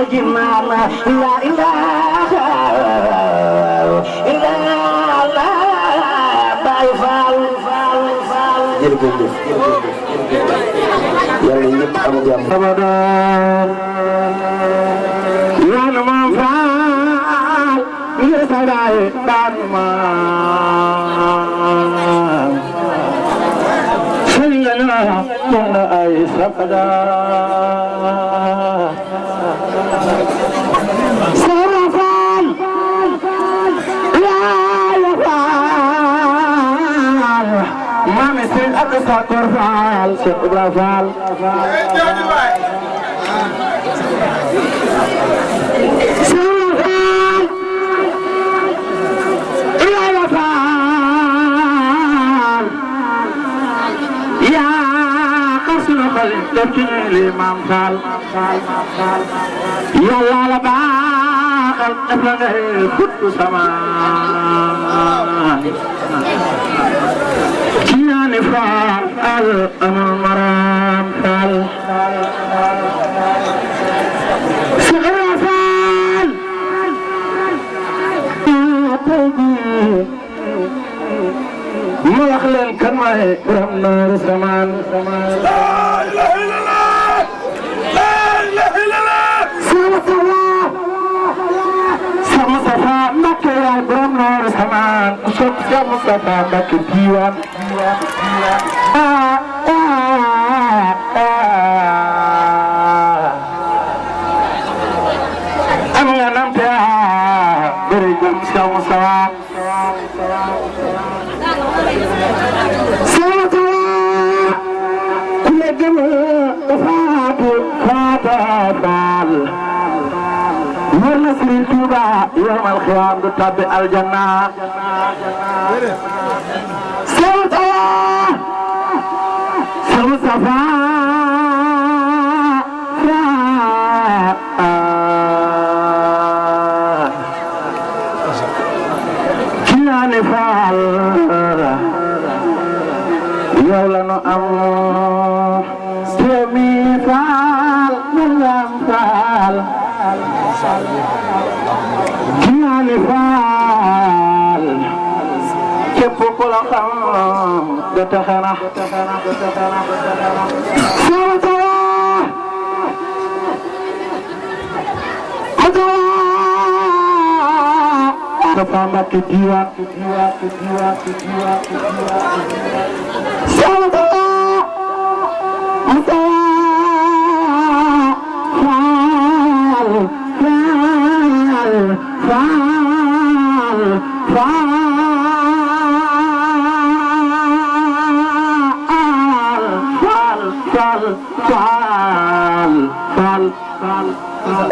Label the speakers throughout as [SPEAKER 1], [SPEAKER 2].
[SPEAKER 1] الجنان لا إله إلا الله باي فال jërëjëf yàlla ñëpp am jàmm Ramadan yàlla ma faal ngir sagaay daan ma sëriñana mun na ay sakada Sara Faal yàlla faal Mami Sëriñ ak Sakor Faal Cheikh Ibrahima Faal Imam Fall yàlla la baaxal dafa ngay xutbu sama Kiyaani Fall amul maram Fall Sëriñ Fall ma wax leen kan may borom Daaru Samaan Mustafa Mbakke yaay borom Daaru Samaan ku sopp Cheikh Mustafa Mbakke diiwaan am nga namte bëri jëm Cheikh Mustafa ku ne gëm faatu faal war na Sëriñ Tuuba yawmal xiyaam du tabbi aljanna Sëriñ Mustafa Kiyaani Faal yow la nu am Semi Faal Milam Faal Kiyaani Faal képp ku la xam da taxana Mustafa Mbakke diiwaan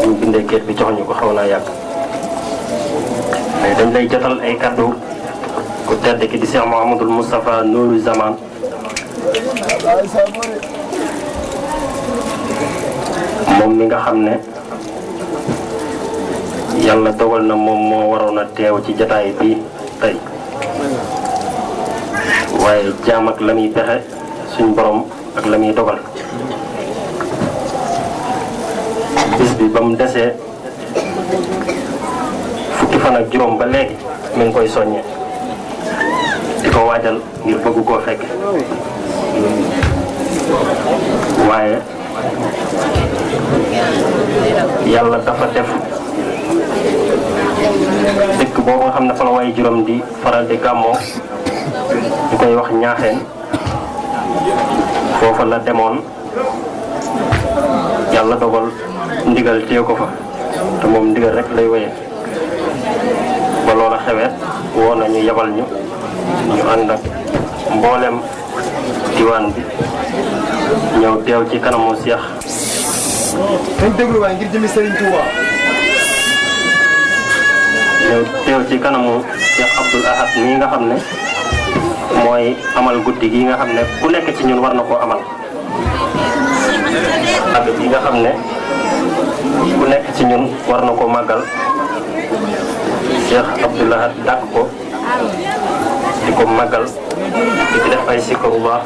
[SPEAKER 2] ñu bindee kër bi jox ñu ko xaw naa yàgg mais dañ lay jotal ay kaddu ku tedd ki di Cheikh Mouhamadoul Moustapha Nourou Zaman moom mi nga xam ne yàlla dogal na moom moo waroon a teew ci jataay bi tey waaye jaam ak la muy pexe suñ borom ak la muy dogal bis bi ba mu desee fukki fan ak juróom ba léegi mi ngi koy soññee di ko waajal ngir bëgg koo fekk waaye yàlla dafa def dëkk boobu nga xam ne fa la waaye juróom di faral di gàmmoo ñu koy wax ñaaxeen foofa la demoon yàlla dogal ndigal téye ko fa te moom ndigal rek lay wéyee ba loola xewee woo nañu yabal ñu ànd ak mboolem diwaan bi ñëw teew ci kanamu Cheikh.
[SPEAKER 3] dañ déglu waay ngir jëmi Serigne Touba.
[SPEAKER 2] ñëw teew ci kanamu Cheikh Abdoul Ahad mii nga xam ne mooy amal guddi gi nga xam ne ku nekk ci ñun war na koo amal ak bi nga xam ne ku nekk ci ñun war na koo màggal Cheikh Abdoul Ahad dàkk ko di ko màggal di ci def ay sikarullah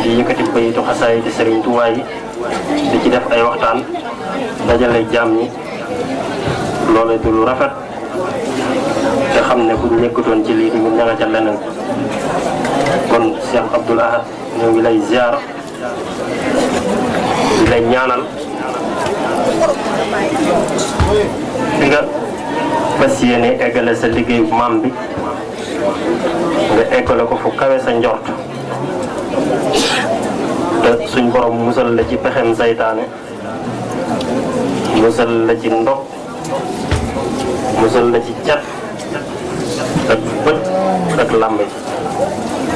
[SPEAKER 2] di yëkkati bayitu xasaay di Serigne Touba yi di ci def ay waxtaan dajale jaam ñi loolu du lu rafet te xam ne bu nekkutoon ci lii di ña nga ca leneen kon Cheikh Abdoul Ahad ñoo ngi lay ziar di lay ñaanal di nga fas yéene eggale sa liggéeyu maam bi nga eggale ko fu kawe sa njort te suñ borom musal la ci pexem saytaane musal la ci ndog musal la ci cat ak bët ak làmb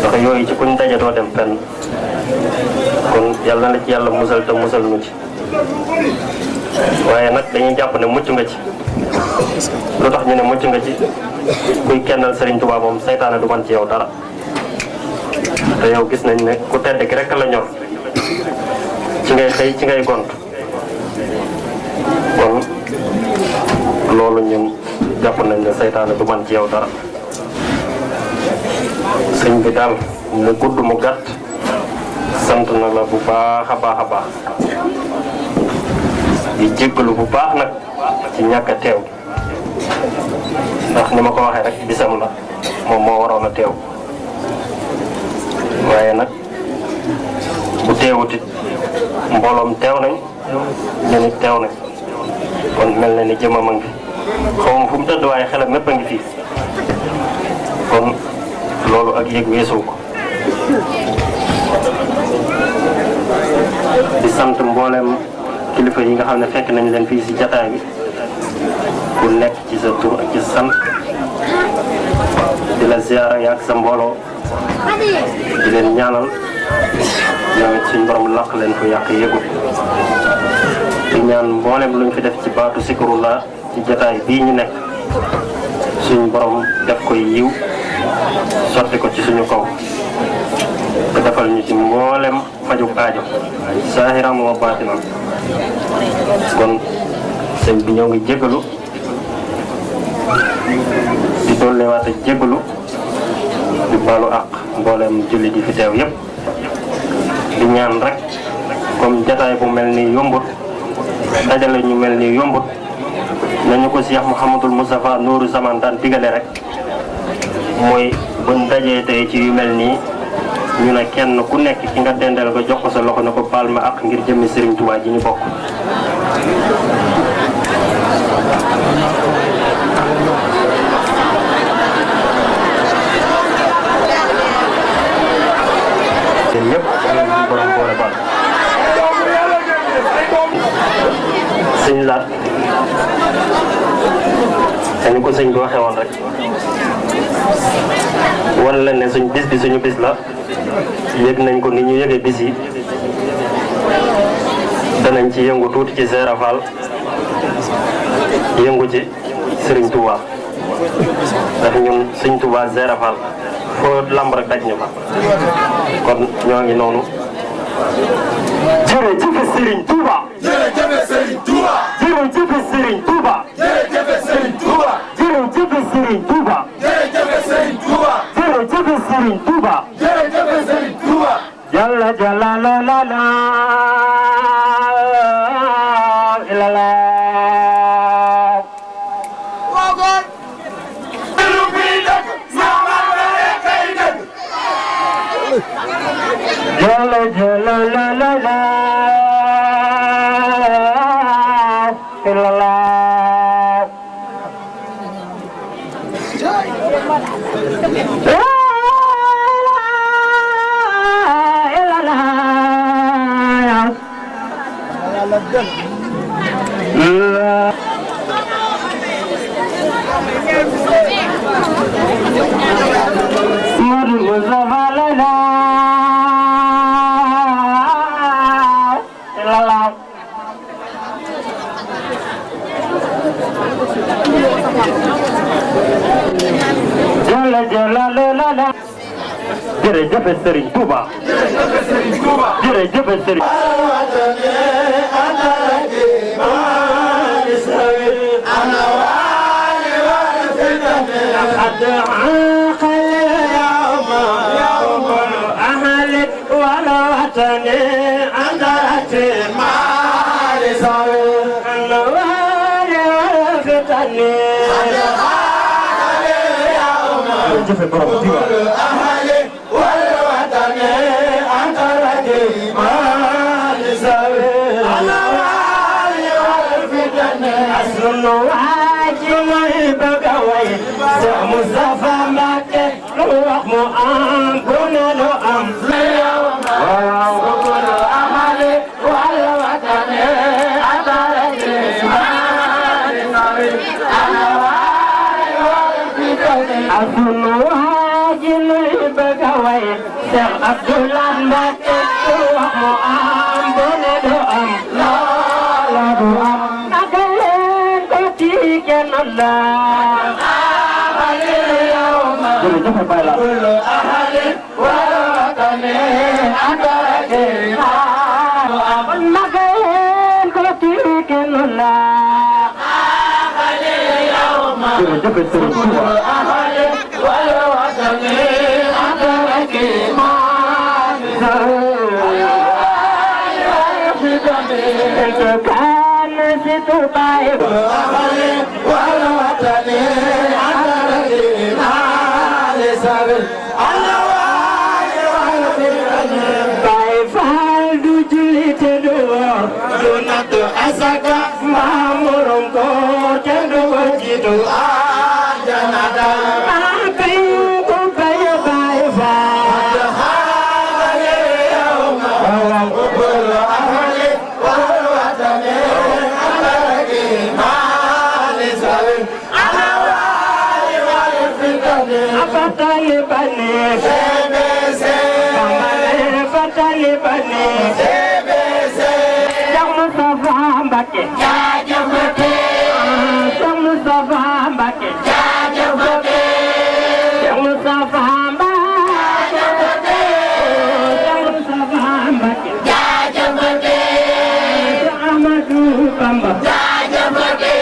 [SPEAKER 2] ndax yooyu ci kuñ daje doo dem fenn kon yàlla na ci yàlla musal te musal nu ci waaye nag dañuy jàpp ne mucc nga ci lu tax ñu ne mucc nga ci kuy kennal Serigne Touba moom saytaane du man ci yow dara te yow gis nañ ne ku tedd ki rek la ñor ci ngay xëy ci ngay gont kon loolu ñun jàpp nañ ne saytaane du man ci yow dara sëñ bi daal mu gudd mu gàtt sant na la bu baax a baax a baax di jéggalu bu baax nag ci ñàkk a teew ndax ni ma ko waxee rek bisam la moom moo waroon a teew waaye nag bu teewutit mbooloom teew nañ ñu nit teew nañ kon mel na ni jëmam a ngi fi xaw ma fu mu tëdd waaye xelam mépp a ngi fii kon loolu ak yëg weesu ko di sant mboolem kilifa yi nga xam ne fekk nañ leen fii si jataay bi ku nekk ci sa tur ak ci sant di la ziara yaak sa mbooloo di leen ñaanal ñoom it suñ borom laq leen fu yàq yëgul di ñaan mboolem luñ fi def ci baatu sikurullah ci jataay bii ñu nekk suñ borom def koy yiw sotti ko ci suñu kaw te defal ñu ci mboolem faju aajo saahiram wa baatinan kon sëñ bi ñoo ngi jégalu di dollewaat a jégalu di baalu àq mboolem julli di fi teew yépp di ñaan rek comme jataay bu mel ni yombut dajale ñu mel ni yombut nañu ko Cheikh Mouhamadul Moustapha Nourou Zaman daan digale rek mooy buñ dajee tey ci yu mel nii ñu ne kenn ku nekk ki nga dendal nga jox ko sa loxo ne ko baal ma ak ngir jëmmi Serigne Touba ji ñu bokk. te ñëpp ñu borom boole baal. sëñ laat te ni ko sëñ bi waxee woon rek wan leen ne suñ bis bi suñu bis la yëg nañ ko ni ñu yëgee bis yi danañ ci yëngu tuuti ci Seera Fall yëngu ci Serigne Touba ndax ñun Serigne Touba Seera Fall foo lamb rek daj ñu ko kon ñoo ngi noonu. jërëjëf Serigne Touba.
[SPEAKER 4] jërëjëf Serigne Touba.
[SPEAKER 1] jërëjëf Serigne Touba.
[SPEAKER 4] jërëjëf Serigne Touba.
[SPEAKER 1] jërëjëf Serigne Touba.
[SPEAKER 4] jërëjëf Serigne Touba.
[SPEAKER 1] jërëjëf Serigne Touba.
[SPEAKER 4] jërëjëf Serigne Touba.
[SPEAKER 1] Jalla jalla la la la la la.
[SPEAKER 4] Wogon. lu fi dëkk. sama mbéy kay dëkk.
[SPEAKER 1] Jalla jalla la la la la la. jërëjëf Serigne Touba.
[SPEAKER 4] jërëjëf Serigne Touba.
[SPEAKER 1] jërëjëf Serigne.
[SPEAKER 4] أهلك ولا وطني أنت ما لسوي
[SPEAKER 1] فتني جف برام أهلي والوطن أنت رجيم لسوي أنا والي والفتن أصل واجب بقوي مصطفى مكة روح مؤمن كنا له أم وكل أهلي والوطن أنت رجيم أنا والي والفتن أصل واجب بقوي شيخ عبد الله مكة روح مؤمن كنا له أم لا أم أكلم كتير الله كل أهل والوطن أنت رجيم المكان كتير الله كل أهل والوطن أنت رجيم كان ستطيب أهل والوطن أنت رجيم Asaka mamurung ko cendo jitu ajanada aping ko kaya baifa hale yauma kubul ahli wal watani alagi mali salim ala wali wal fitani afatali bani sebese kamale fatali bani sebese Mustafa Mbacke jaajëfate Cheikh Mustafa Mbacke jaajëfate Cheikh Mustafa Mbacke jaajëfate Cheikh Mustafa Mbacke jaajëfate Cheikh Ahmadou Bamba jaajëfate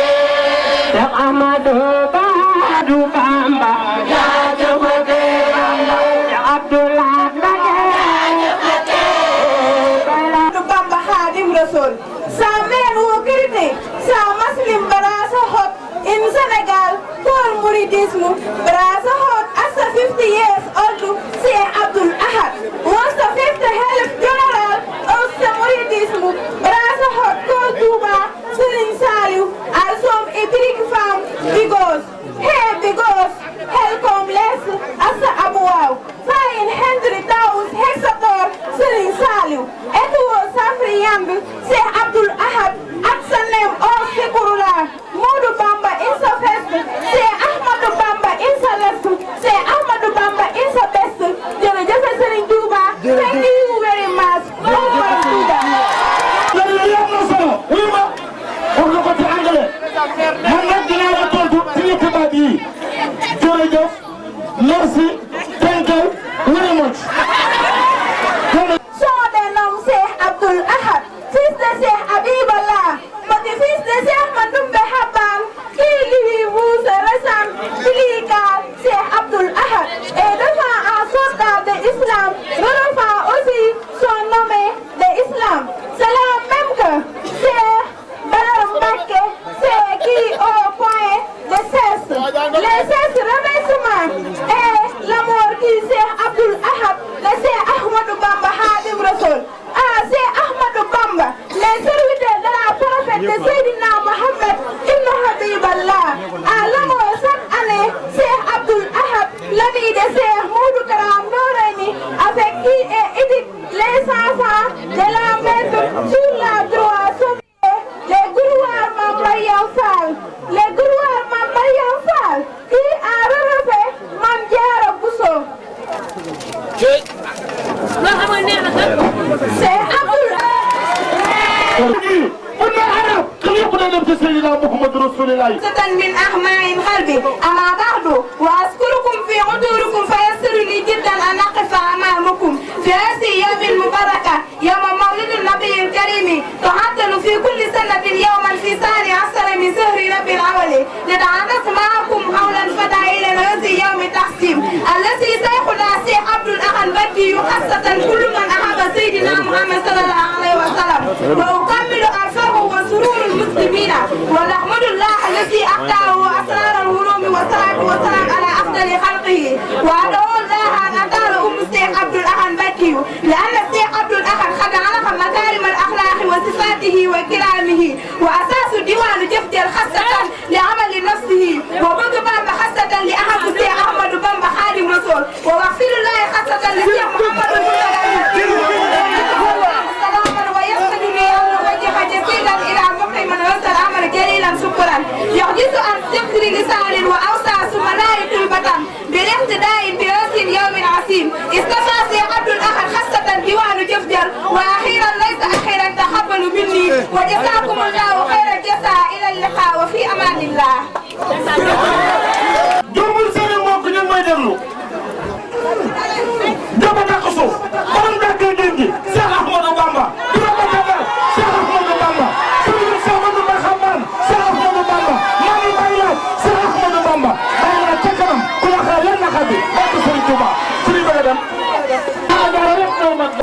[SPEAKER 1] Cheikh Ahmadou Bamba jaajëfate Cheikh Abdoulaye Mbacke jaajëfate Bamba Khadim Rasoul sa men who critic sa Muslim Brasa hot in Senegal for Mouridisme Brasa hot as a 50 years old Sheikh Abdul Ahad was the fifth Khalif General of the Mouridisme Brasa hot called Touba Serigne Saliou are some epic farm because Helcom less as a Abouaw 500,000 hectares Serigne Saliou et was Safri Yambi Sheikh Abdul Ahad at the name of Sekurullah Modou Bamba is the first Sheikh Ahmadou Bamba is the last Sheikh Ahmadou Bamba is the best jërëjëf Serigne Touba thank you very much Merci, thank you very much. So the nom Sheikh Abdul Ahad, fils de Sheikh Habiballah, petit-fils de Sheikh Mandoumbe Habban, qui lui vous ressemble, Bilika Sheikh Abdul Ahad, et devant un soldat de l'islam, relevant aussi son nom de l'islam. C'est la même que Sheikh Balam Mbacke, c'est qui au point de cesse. Les 16 remerciements et l'amour qui Sheikh Abdul Ahad, le Sheikh Ahmadou Bamba Khadim Rasoul, Sheikh Ahmadou Bamba, les serviteurs de la prophète de Seydina Mohamed Ibn Habiballah, l'amour cette année, Sheikh Abdul Ahad, l'ami de Sheikh Moudou Karam Noreyni, avec qui est édite les enfants de la maître sur la droite. Les gourouards Mambayan Fall, les gourouards Mambayan Fall, qui a relevé Mamdiara Bousso. C'est Abdul من أحماء قلبي أما بعد وأذكركم في عذوركم فيسر لي جدا أن أقف أمامكم في هذه اليوم المباركة يوم مولد النبي الكريم تعطل في كل سنة يوما في ثاني عشر من شهر ربيع الأول نتحدث معكم حول الفضائل هذه يوم التقسيم الذي سيخلى الشيخ عبد الأحد بدي خاصة كل من أحب سيدنا محمد صلى الله عليه وسلم وأكمل أرفعه وسرور المسلمين ونحمد الله الذي الذي أحتاه أسرار العلوم والصلاة والسلام على أفضل خلقه وأدعو الله أن أطال الشيخ عبد الأحد بكي لأن الشيخ عبد الأحد قد علق مكارم الأخلاق وصفاته وكرامه وأساس ديوان جفجر خاصة لعمل نفسه وبدء بامب خاصة لأحد الشيخ أحمد بامب خادم رسول ووغفر الله خاصة للشيخ محمد سلاما ويسعد لي أن أوجه جزيلا إلى مقيم ويسر عمل جليلا شكرا يحدث عن ذكر لسان وأوسع ثم لا يطلبة بالاقتداء برأس يوم عسيم استفى الشيخ عبد الأحد خاصة ديوان جفجر وأخيرا ليس أخيرا تقبلوا مني وجزاكم الله خير الجزاء إلى اللقاء وفي أمان الله.
[SPEAKER 4] Jombul seen mbokk ñu may déglu dama takk suuf borom dàkkee géej gi Cheikh Ahmadou Bamba dina ko tegal Cheikh Ahmadou Bamba sëriñ Cheikh Ahmadou Bamba Cheikh Ahmadou Bamba maa ngi bàyyi laaj Cheikh Ahmadou Bamba bàyyi laaj ca kanam ku la xaar yan naxa bi barke Sëriñ Tuuba suñu bëgg a dem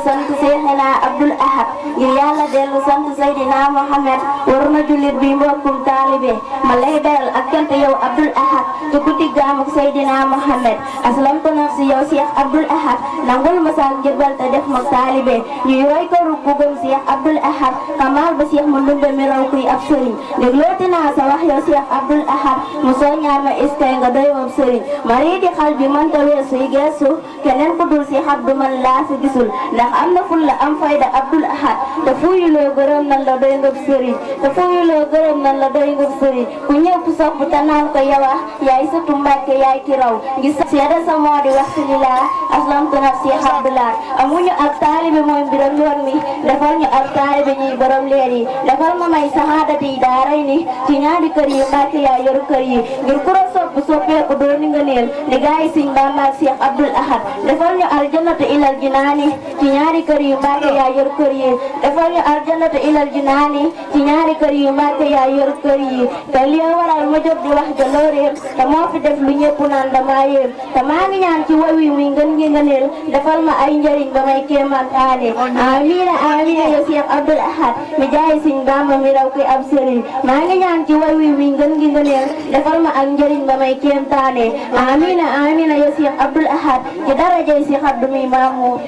[SPEAKER 5] sant Seexina Abdul Ahad ngir yàlla dellu sant Seydina Mohamed war na jullit bi mbokkum taalibe ma lay beral ak cant yow Abdul Ahad ci guddi gaamuk Seydina Mohamed aslamtu nafsi yow Cheikh Abdul Ahad nangul ma sa njëbbal te def ma taalibe ñuy roy ko rubbu gëm Cheikh Abdul Ahad kamal ba Cheikh mu ndumbe mi raw kuy ab sëriñ déglooti naa sa wax yow Cheikh Abdul Ahad mu soññaar ma iskay nga doy moom sëriñ mari di xal bi mënta weesu yi geesu keneen ku dul Cheikh Abdou man laa fi gisul ndax am na fulla am fayda Abdul Ahad te fuyuloo gërëm nan la doy ngëb sëriñ te fuyuloo gërëm nan la doy ngëb sëriñ ku ñëpp sopp te naan ko yawa yaay sëtu Mbàkke yaay ki raw ngi seede sa moo di waxtu li laa aslamtu nafsi Abdullah amuñu ak taalibe mooy mbiram yoon mi defal ñu ak taalibe ñuy borom leer yi defal ma may saxaadati yi daaray ni ci ñaari kër yi Mbàkke yaay yor kër yi ngir ku la sopp soppeeku doo ni nga neel ni gaay yi Sëñ Bamba ak Cheikh Abdul Ahad defal ñu aljannatu ilal jinaani ci ñaari kër yu Mbàkke yaa yor kër yi defal ñu aljannatu ilal jinaani ci ñaari kër yu Mbàkke yaa yor kër yi te li waral ma jóg di wax jalooreem te moo fi def lu ñëpp naan dama yéem te maa ngi ñaan ci way wi muy ngën ngi ngëneel defal ma ay njëriñ ba may kéemantaane amiina amiina yow Cheikh Abdul Ahad mi jaay Sëñ Bamba mi raw koy ab sëriñ maa ngi ñaan ci way wi muy ngën ngi ngëneel defal ma ak njëriñ ba may kéemtaane amiina amiina yow Cheikh Abdul Ahad ci darajay Cheikh Abdou mi maamu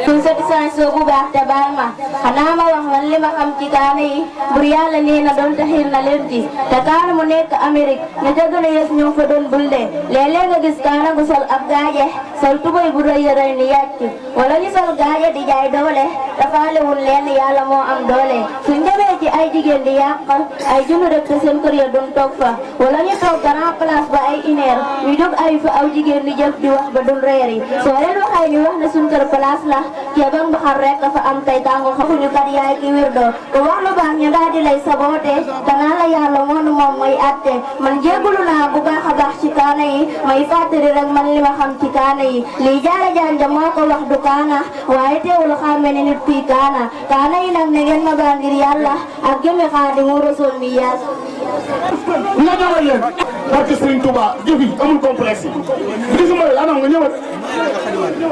[SPEAKER 5] suñ satisfaction bu baax te baal ma xanaa ma wax man li ma xam ci kaana yi bur yàlla nee na doon taxir na leen ci te kaana mu nekk Amérique ña ca gën a yées ñu fa doon bulde léeg-léeg nga gis kaana gu sol ab gaaje sol tubay bu rëy rëy ni yàcc wala ñu sol gaaje di jaay doole dafaalewul leen yàlla moo am doole suñ demee ci ay jigéen di yàq ay junni rek te seen kër ya doon toog fa wala ñu toog grand place ba ay une heure ñu jóg ay fa aw jigéen di jëf di wax ba doon reer yi soo leen waxee ñu wax ne suñ kër place la keebag mbaxal rek dafa am tey tàngu xamuñu kat yaay ki wirdo ku wax lu baax ñu daal di lay saboote danaa la yàlla moonu moom mooy atte man jégalu naa bu baax a baax ci kaana yi may fàttali rek man li ma xam ci kaana yi lii jaara janja moo ko wax du kaana waaye teewul xàmme ne nit kuy kaana yi nag ne ngeen ma baa ngir yàlla ak jëmi Xaadimu Rasuul mi yaas
[SPEAKER 4] nga ñëwal leen barke Sëriñ Tuuba jëf yi amul complexe yi gisuma la anam nga ñëwal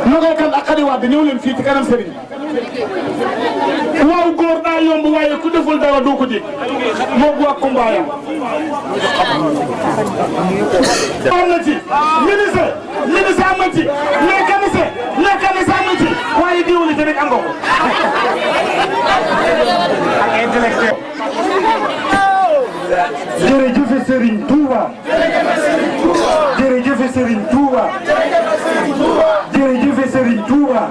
[SPEAKER 4] ñoo koy kan ak xadiwaat bi ñëw leen fii ci kanam sëriñ waaw góor daa yomb waaye ku deful dara doo ko dégg moo bu ak kumbaayam am na ci ministre am na ci mécanicien am na ci waaye diwli ci rek am nga ko ak intellectuel
[SPEAKER 3] jërëjëf Serigne Touba jërëjëf Serigne Touba jërëjëf Serigne Touba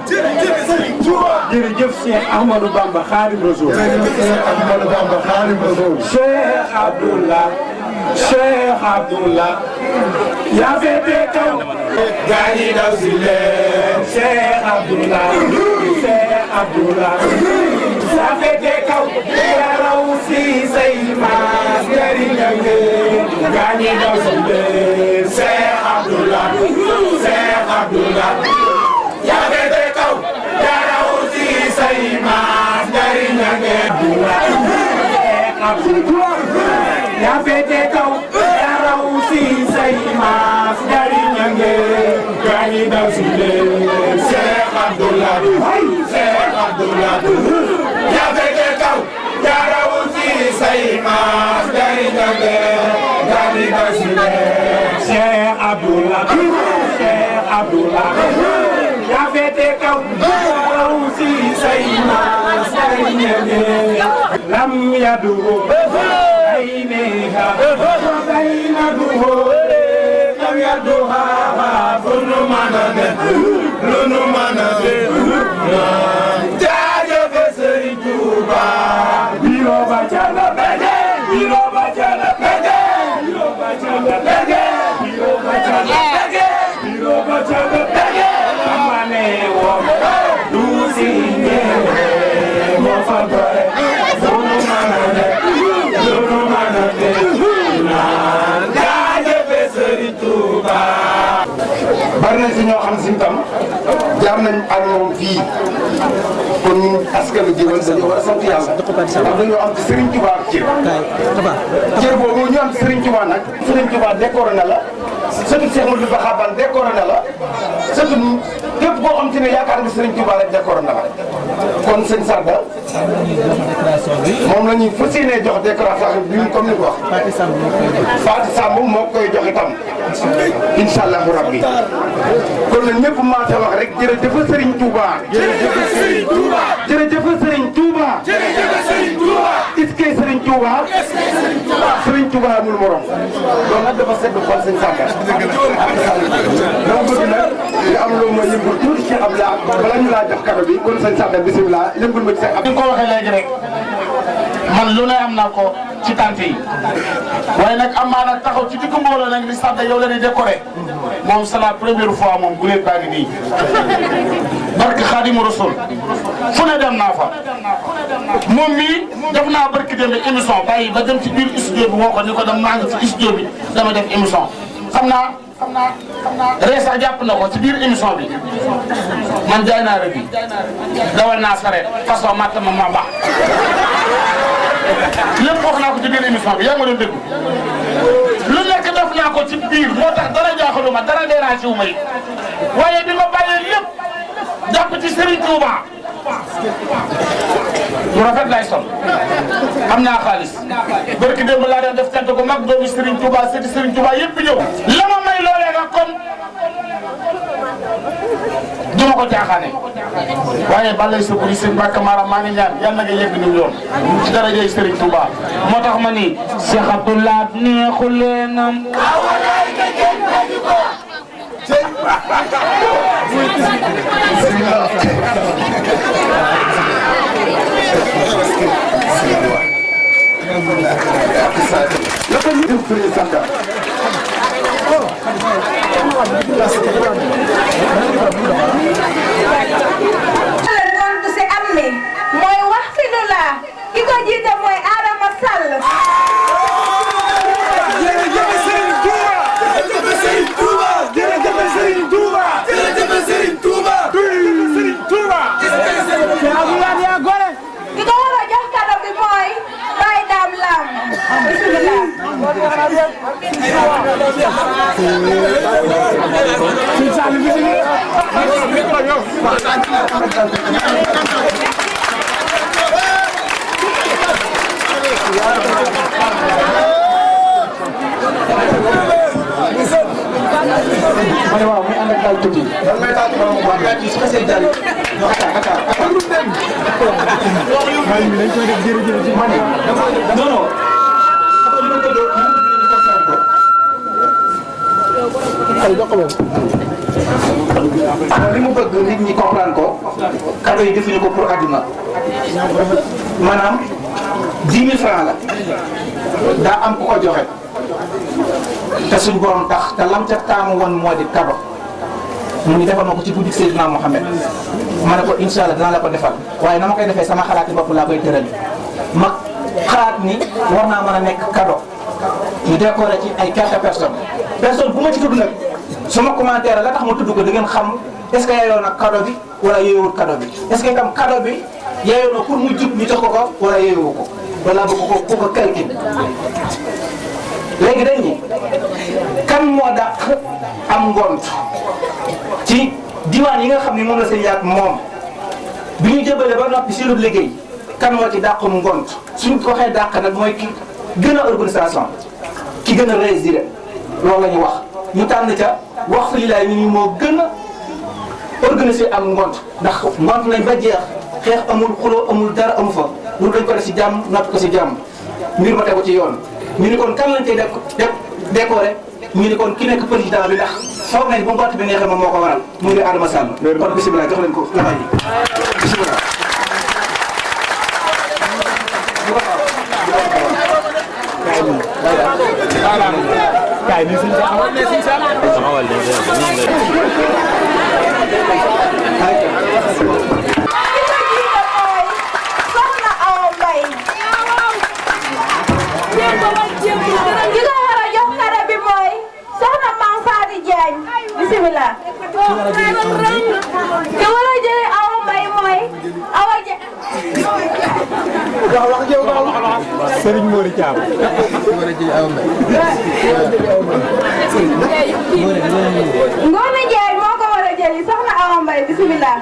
[SPEAKER 3] jërëjëf Cheikh Ahmadou Bamba Khadim Rassoul
[SPEAKER 4] Ahmadou Bamba Khadim Rassoul Cheikh Abdoullah yaa féete kaw gaa ñi daw si leen Cheikh Abdoullah yaa féete kaw yaa raw si say maas njëriñ ak gaa ñi daw si leen Cheikh Abdoullah yaa féete kaw yaa raw si say maas njëriñ ak yaa féete kaw yaa raw si say maas njëriñ ak gaa ñi daw si leen Cheikh Abdoullah yaa féete kaw yaa raw si say maas njëriñ ak Cheikh Abdoulaye Cheikh Abdoulaye yaa féete kaw si say maam say ñebe lam yadu ay neexa ay nadu lam yadu ha bunu mana def lu mana def jaajëf Serigne Touba biro ba jala bege biro ba jala bege biro ba jala bege biro ba jala bege biro ba jala bege amane wo du sinye mo fa gore bunu mana def lu mana def na jaajëf Serigne Touba bari na si ñoo xam si tam jaar nañ ak moom fii kon ñun askanu Géwël dañoo war a sant yàlla ndax dañoo am ci Serigne Touba ak cër boobu ñu am ci Serigne Touba nag Serigne Touba décoré na la surtout Cheikh Modou Bakhaban décoré na la surtout képp koo xam ci ne yaakaar nga Serigne Touba rek décoré na la kon sëñ Sarda moom la ñuy fas yéenee jox décoration bi comme ni ko wax Fatou Samb moo koy jox itam incha allahu rabbi kon nag ñëpp maa ta wax rek jërëjëf Serigne Touba. jërëjëf Serigne Touba. jërëjëf Serigne Touba. jërëjëf Serigne Touba. est-ce que Serigne Touba. est-ce que Serigne Touba. Serigne Touba amul morom. loolu nag dafa sedd xol sëñ Samba. dama bëgg nag nga am loo ma yëngul tuuti ci ab laa bala ñu laa jox kado bi kon sëñ Samba bisimilah yëngul ma ci sa ab.
[SPEAKER 6] ni nga ko waxee léegi rek man lu ne am naa ko ci tante yi waaye nag am naa nag taxaw ci diggu mbooloo nag li Samba yow la ñuy décoré moom c'est la première fois moom bu leen baa ngi nii barke Xaadimu Rasul fu ne dem naa fa moom mii def naa barki dem émission bàyyi ba dem ci biir studio bi woo ko ni ko dem maa ngi ci studio bi dama def émission xam naa reesa jàpp na ko ci biir émission bi man jaay naa rëbb yi dawal naa sareet façon matt ma baax lépp wax naa ko ci biir émission bi yaa ngi ma doon dégg lu nekk def naa ko ci biir moo tax dara jaaxaluma dara dérangé wu ma it waaye bi ma bàyyee lépp jàpp ci Serigne Touba lu rafet lay sol am naa xaalis barki démb laa def cant ko mag doomu Serigne Touba seeti Serigne Touba yëpp ñëw la ma may loolee nag kon duma ko jaaxaane waaye balay sa buri sëñ Mbacke Maram maa ngi ñaan yàlla na nga yegg ni yoon ci darajay Serigne Touba moo tax ma ni Cheikh Abdoulaye neexu leenam
[SPEAKER 1] kontu si am mi mooy wax fi nu la ki ko jiite mooy Adama Sall.
[SPEAKER 4] jërëjëf Serigne Touba. jërëjëf Serigne Touba. jërëjëf Serigne Touba. jërëjëf Serigne Touba. jërëjëf Serigne Touba.
[SPEAKER 1] ki ko war a jox kàddu bi mooy Baye Dame Lam.
[SPEAKER 6] ma ne waaw muy ànd ak daal tuuti.
[SPEAKER 4] non non.
[SPEAKER 6] li mu bëgg nit ñi comprendre ko cadeau yi defuñu ko pour àdduna maanaam 10 000 francs la daa am ku ko joxe te suñ borom tax te lam ca taamu woon moo di cadeau mu ngi defal ma ko ci guddi Seydina Mohamed ma ne ko incha allah dinaa la ko defal waaye na ma koy defee sama xalaati bopp laa koy tërali ma xalaat ni war naa mën a nekk cadeau ñu décoré ci ay quelques personne bu ma ci tudd nag sama commentaire la tax ma tudd ko da ngeen xam est-ce que yeyoo na cadeau bi wala yeyoowul cadeau bi est-ce que itam cadeau bi yeyoo na pour mu jub ñu jox ko ko wala yeyoowu ko wala bëgg ko ku ko calcul léegi dañ ni kan moo dàq am ngont ci diwaan yi nga xam ne moom la seen yaat moom bi ñu jëbale ba noppi si lu liggéey kan moo ci dàqum ngont suñ ko waxee dàq nag mooy ki gën a organisation ki gën a réussir loolu la ñu wax ñu tànn ca wax fa lilaay mi ni moo gën a organiser am ngont ndax ngont nañ ba jeex xeex amul xuloo amul dara amu fa lu dañ ko def si jàmm natt ko si jàmm mbir ma tegu ci yoon ñu ni kon kan lañ koy décoré ñu ni kon ki nekk président bi ndax foog nañ bu ngont bi neexee moom moo ko waral mu ngi Adama Sall kon bisimilah jox leen ko la may bisimilah
[SPEAKER 4] kaay ni suñu taxawal ne suñu taxawal ne
[SPEAKER 1] soxna Awa Mbaye ki ko war a jox kare bi mooy soxna Mame Faty Diagne bisimilah ki war a jëlee Awa Mbaye mooy Awa
[SPEAKER 4] Serigne Mori Thiam
[SPEAKER 1] Ngone Ndiaye moo ko war a jëli soxna Awa Mbaye bisimilah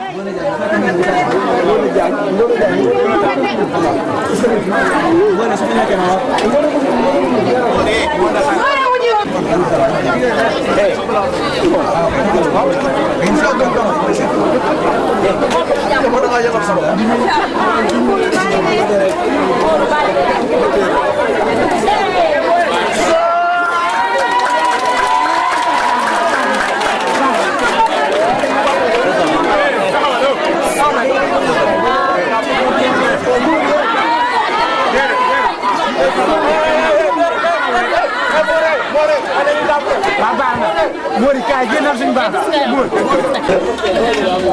[SPEAKER 4] Mori kaay génnal suñu baax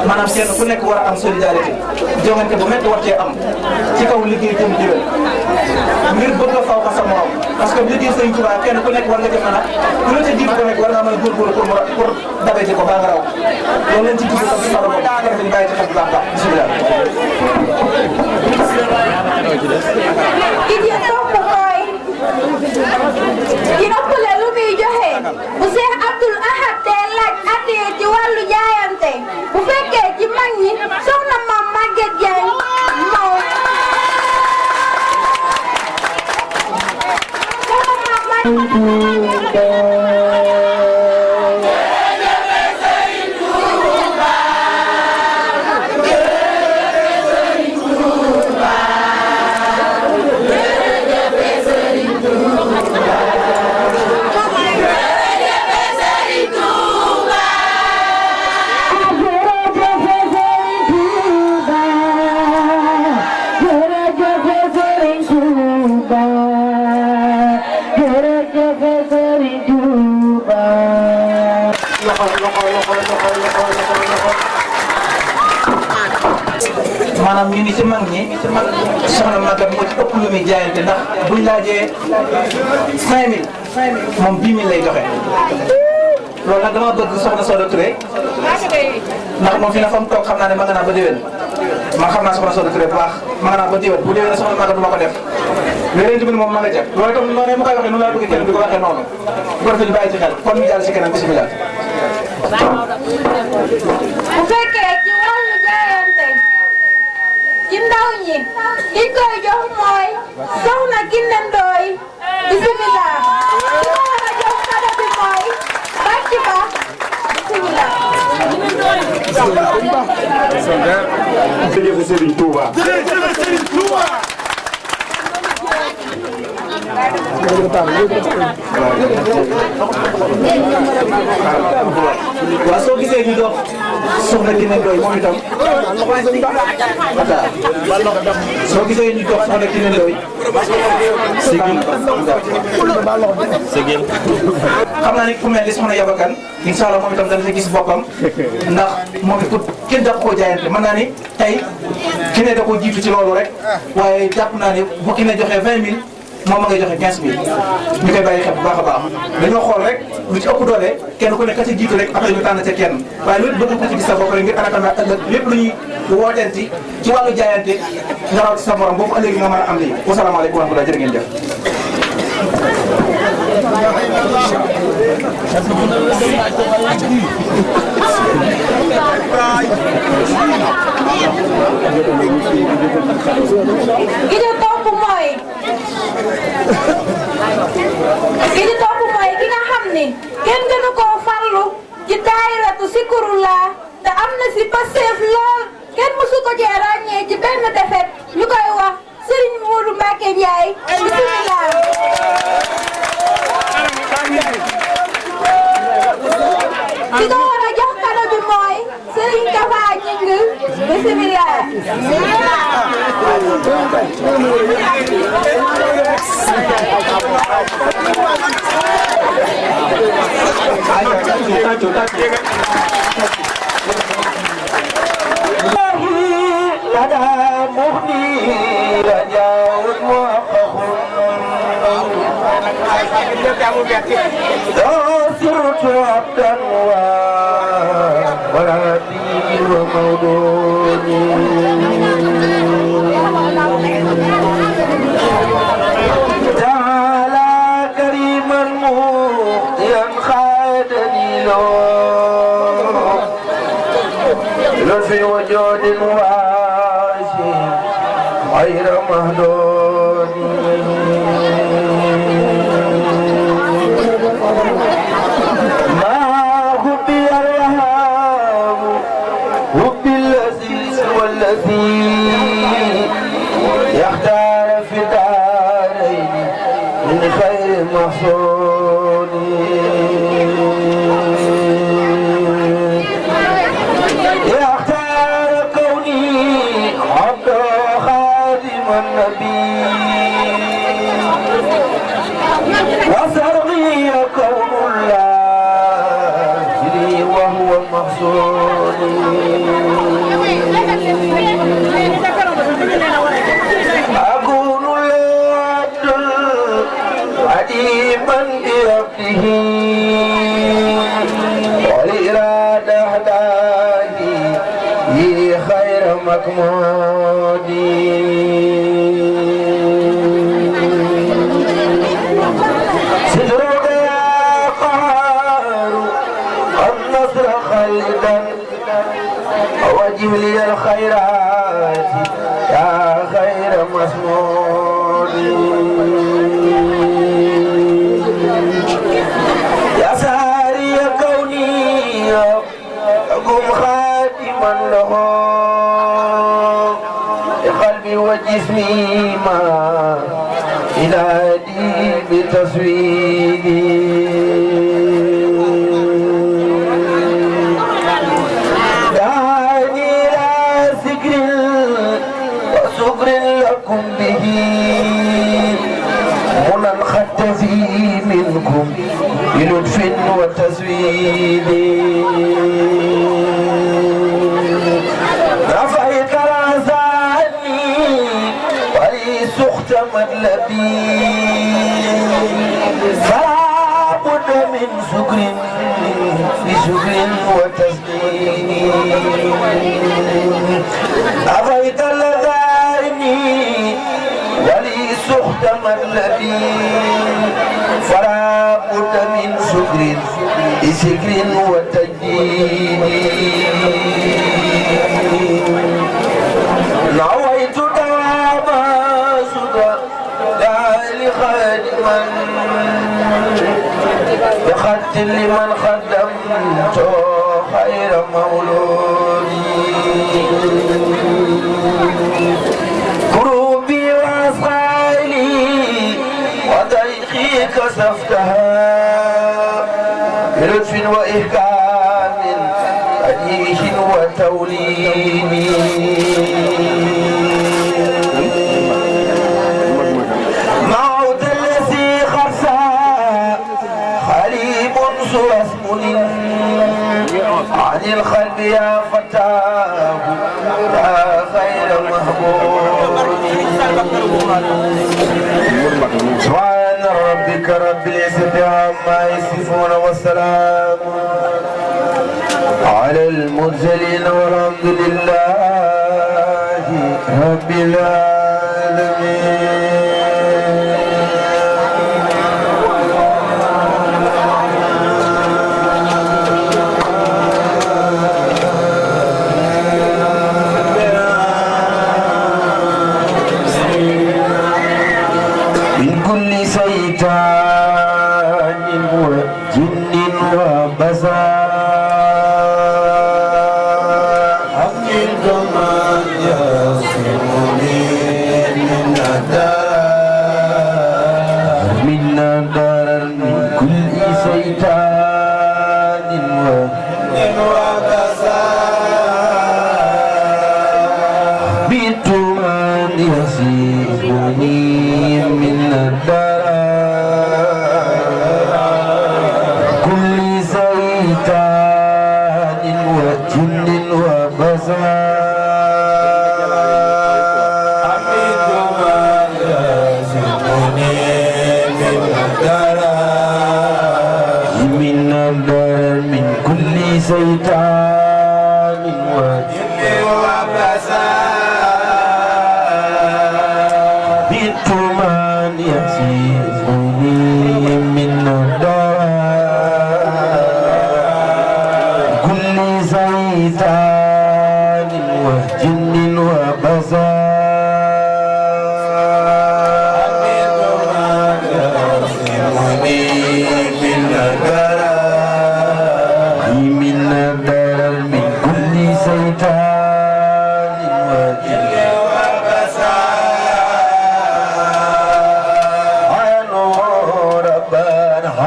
[SPEAKER 6] maanaam kenn ku nekk war a am solidarité jongante bu métti war cee am ci kaw liggéey jëm jiwel ngir bëgg a faw ko sa morom parce que liggéey Sëriñ Tuubaa kenn ku nekk war nga ci mën a ku la ca jiitu ko nekk war nga mën a góorgóorlu pour dabete ko baa nga raw loolu leen ci jiitu sax solo boobu def dañu bàyyi ci xel bu baax baax bisimilah
[SPEAKER 1] ki ëppale lu muy joxe bu Cheikh Abdoul Ahad te laaj addiya ci wàllu jaayante bu fekkee ci mag ñi soxna Mame Maguette Diagne moo
[SPEAKER 6] maanaam ñu ni ci mag ñi soxna Maguette moo ci ëpp lu muy jaayante ndax buñ laajee 5000 moom 10 000 lay joxe loolu nag dama bëgg soxna Soda Touré ndax moom fi na fa mu toog xam naa ne ma nga naa ba déwén man xam naa soxna Soda Touré bu baax ma nga naa ba déwén bu déwén soxna Maguette du ma ko def léeg-léeg tamit moom ma nga jëf loolu itam noonu mu koy waxee noonu laa bëgg kenn di ko waxee noonu bu ko defee ñu bàyyi ci xel kon ñu jàll si keneen bisimilah.
[SPEAKER 1] bu fekkee ci wàllu jaayante ci ndaw ñi ki koy jox mooy soxna Kiné Ndoye bisimilah ki ko war a jox kado bi mooy Bàcci Ba bisimilah.
[SPEAKER 3] jërëjëf Serigne Touba.
[SPEAKER 6] waaw soo gisee ñu doon soxna Kiné Ndoye moom itam soo gisee ñu doon soxna Kiné Ndoye xam naa ni ku mel ni soxna Yabakan incha allah moom itam dana ci gis boppam ndax moom it kenn jàpp koo jaayante mën naa ni tey Kiné da koo jiitu ci loolu rek waaye jàpp naa ni bu Kiné joxee 20 000 moom ma ngay joxe 15 000 ñu koy bàyyi xel bu baax a baax dañoo xool rek lu ci ëpp doole kenn ku nekk ka ci jiitu rek après ñu tànn ca kenn waaye loolu bëgg ko ci gis sa bopp rek ngir anakam ëllëg lépp lu ñuy wootenti ci wàllu jaayante nga raw ci sa morom boobu ëllëg nga mën a am lii wasalaamaaleykum wa rahmatulah jërë ngeen jëf.
[SPEAKER 1] gi ñu topp mooy mooy ki ci topp mooy ki nga xam ni kenn gënu koo farlu ci daayiratu Zikrullah te am na si pasteef lool kenn mësu ko cee ràññee ci benn defet ñu koy wax Serigne Modou Mbacké Ndiaye bismillah ki ko war a jox kado bi mooy Serigne Tafa Ñing bismillah
[SPEAKER 7] لدى مغني رجاء موفق لو سرت عبدا وربي ومولوني تعالى كريما مغنيا خادني له لطف وجود واسع غير مهدود ما حبي الرهاب حب العزيز والذي يختار في الدارين من خير محصول النبي وسرغي كون الله لي وهو مقصودي أكون العبد عديما بربه والإرادة أهداه خير مكمودي وجه لي الخيرات يا خير مسمود يا ساري كوني أقوم خاتما له بقلبي وجسمي ما إلى دي بتصويري لكم به منى خدتي منكم بلطف وتزويد رفعت راساني ولي سخت مطلبي فلا بد من شكر بشكر وتسليم رفعت ولي سخت مطلبي فلا بد من شكر بشكر وتجديد نويت دوام سدى لخادما بخط لمن خدمت خير مولودي كروبي وأصغالي وضيقي كسفتها بلطف وإحكام بديع وتوليد موت الذي خرسا خليب سوى عن القلب يا فتاه يا خير محبوب سبحان ربك رب العزة عما يصفون والسلام على المرسلين والحمد لله رب العالمين. وجن وبشر حقق من يصلني من الدار من كل شيطان وبشر بيت من يصلني من الدار كل شيطان وجن وبشر من كل شيطان وجن وبشر بيت من يصيبني من الدار كل شيطان وجن وبشر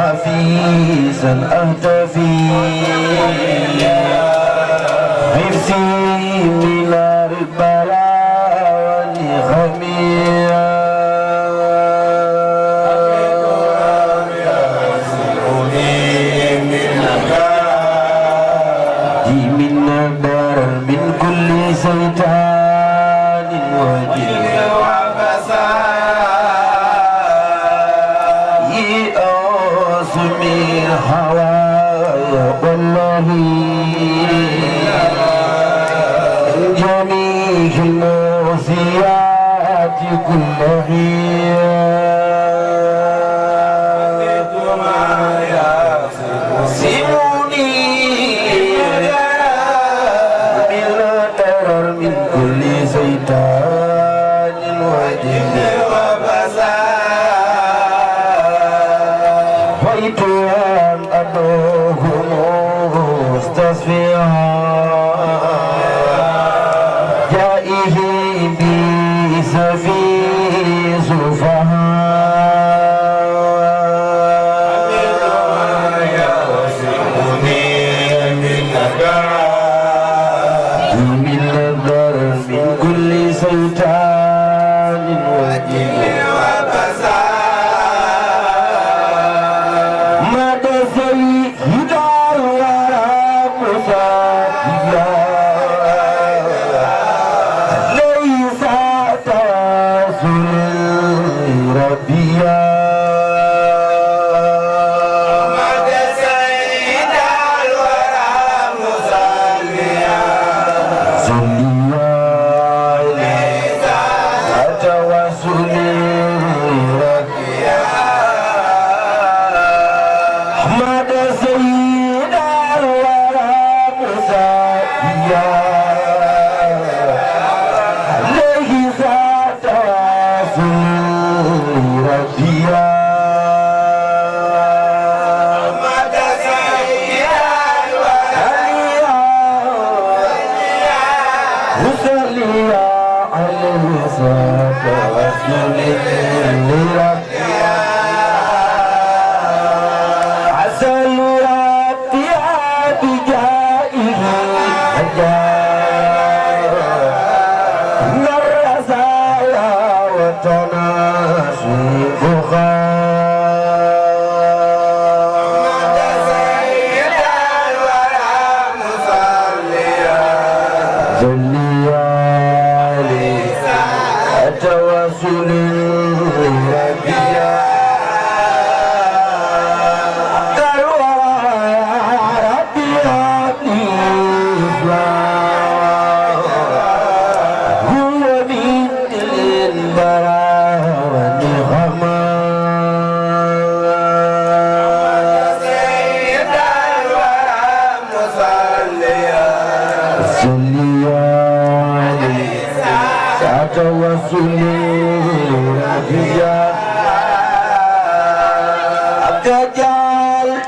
[SPEAKER 7] حفيظا أنت في حفظي من البلاء والغمية من الدار من كل شيطان وجن من هوايا والله جميع الموسيات كلها سيبوني من الضرر من كل شيطان وجن ويتوان أدوهم مستصفيا جائه بسفي صفها من الضرر من كل شيطان وجن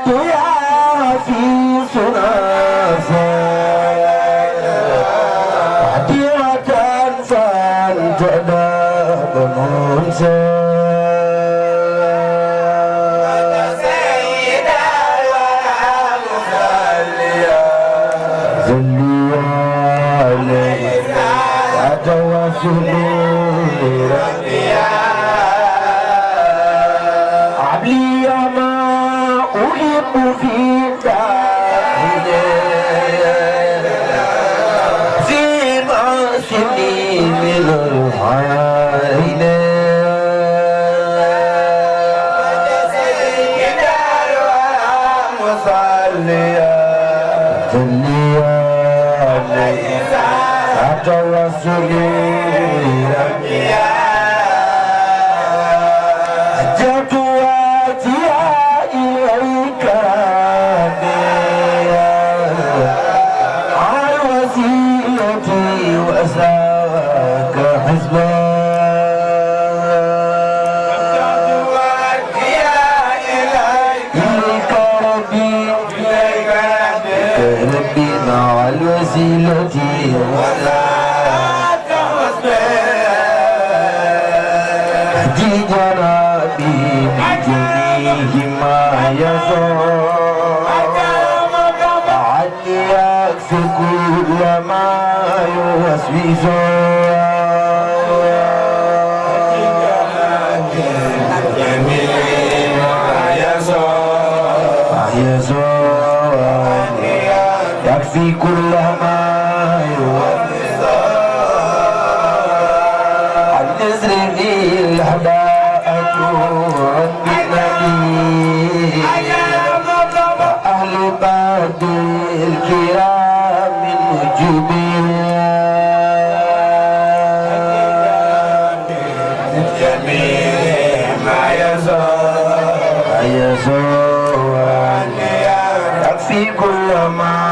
[SPEAKER 7] يا في سناسا عديرة فانتدى بنونسا عبلي ما أحب فيك فيما سني من العين وسيلتي وذاك هدي جنابي بجميع ما يزور عني يكفي كل ما يوسوس يكفي كل ما يوفي عن نزره الهداءة رب النبي أهل بدر الكرام النجومين جميع ما يزور يكفي كل ما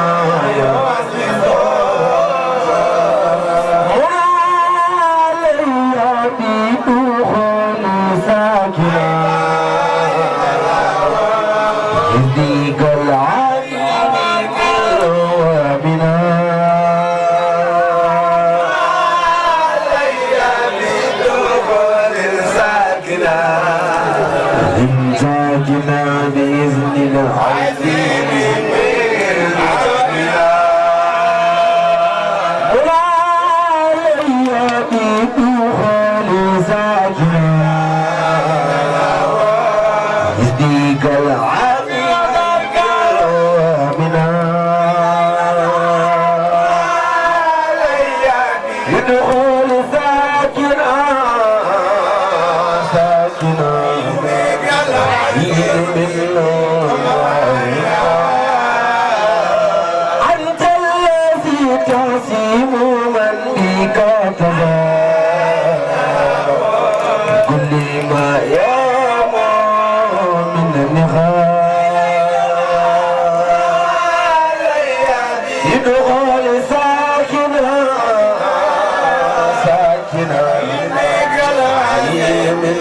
[SPEAKER 7] بإذن العظيم أنت الذي تعصم من بك كل ما يامر من النخال يدخل ساكنا من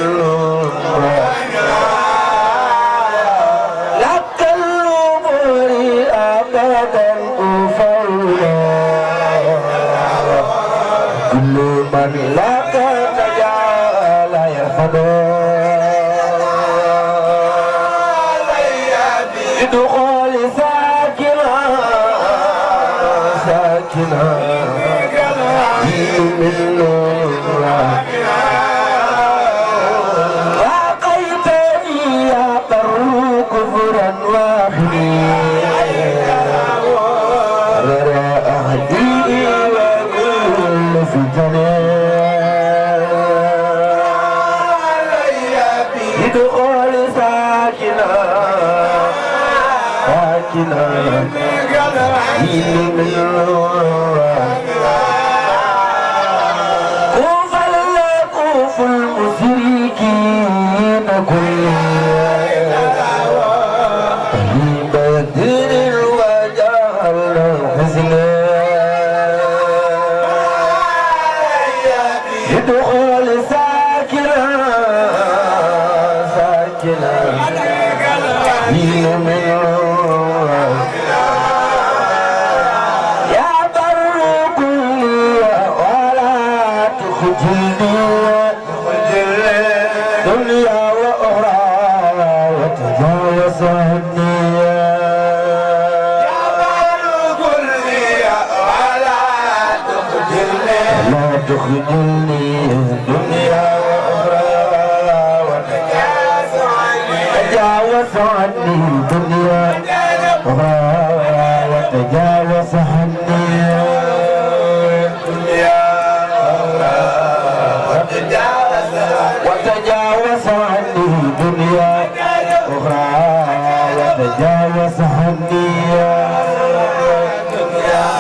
[SPEAKER 7] لك الأمور أبدا أفولا كل من لك تجعل يفضل ادخل ساكنا من راقيتني يا بر كفرا وراء أهدي وكل فتنة ادخل ساكنا من كوف المشركين كلهم بدر وجعل حزنا يدخل ساكنا من اخذلني دنيا وأخرى وتجاوز عني دنيا وأخرى وتجاوز عني دنيا وتجاوز عني دنيا أخرى وتجاوز عني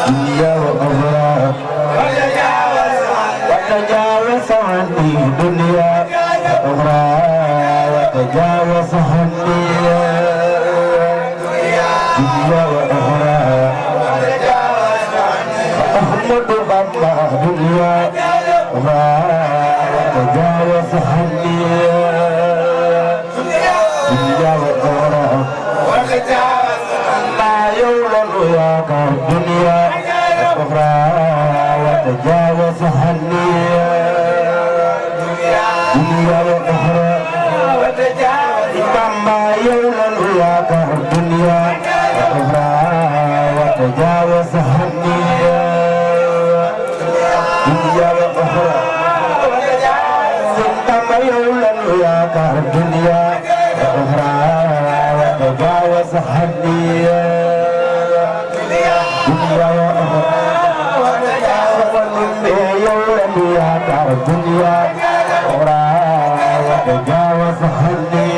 [SPEAKER 7] دنيا وأخرى وتجاوز عني دنيا أخرى وتجاوز عني دنيا وأخرى أحمد بابا دنيا أخرى وتجاوز عني دنيا وأخرى ما يولد ياك الدنيا أخرى وتجاوز عني دنيا وأخرى ما يولد ياك الدنيا أخرى وتجاوز عني دنيا وأخرى ما يولد ياك الدنيا أخرى وتجاوز عني دنيا وأخرى يولد ياك الدنيا أخرى وتجاوز عني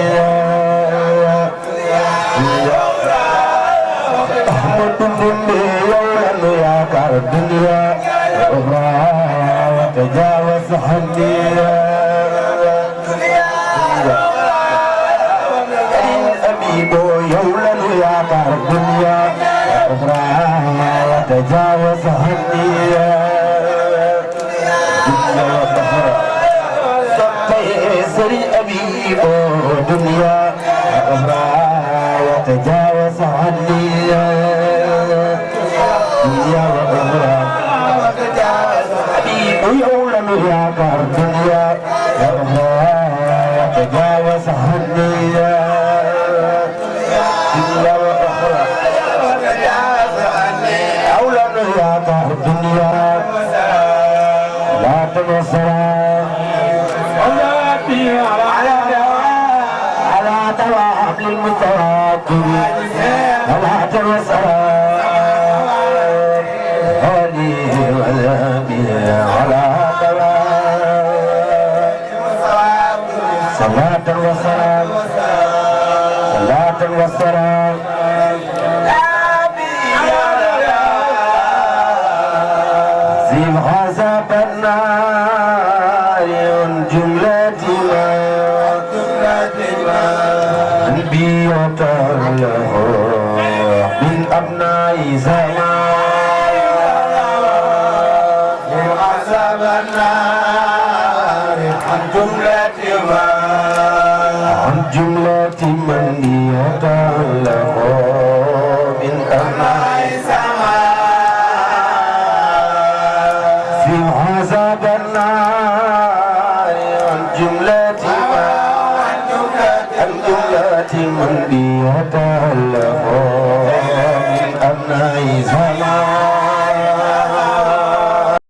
[SPEAKER 7] أحمد مني يولد ياك الدنيا أخرى وتجاوز عني أبيبو يولد ياك الدنيا أخرى وتجاوز عني دنيا وأخرى سري أبيبو دنيا أخرى وتجاوز عني دنيا وأخرى أبيبو يولد ياك الدنيا أخرى وتجاوز عني دنيا وأخرى أولاد ياك الدنيا لا تنصر على دواب للمتوكل ولا تنصر هذه وذهبي على دواب صلاة وسلام صلاة وسلام زيب عذاب النار جملة ما قلبي وطله من أبناء زمان عذاب النار عن جملة ما عن جملة من يطله من أبناء زمان في عذاب النار عن جملة ما عن جملة من يطله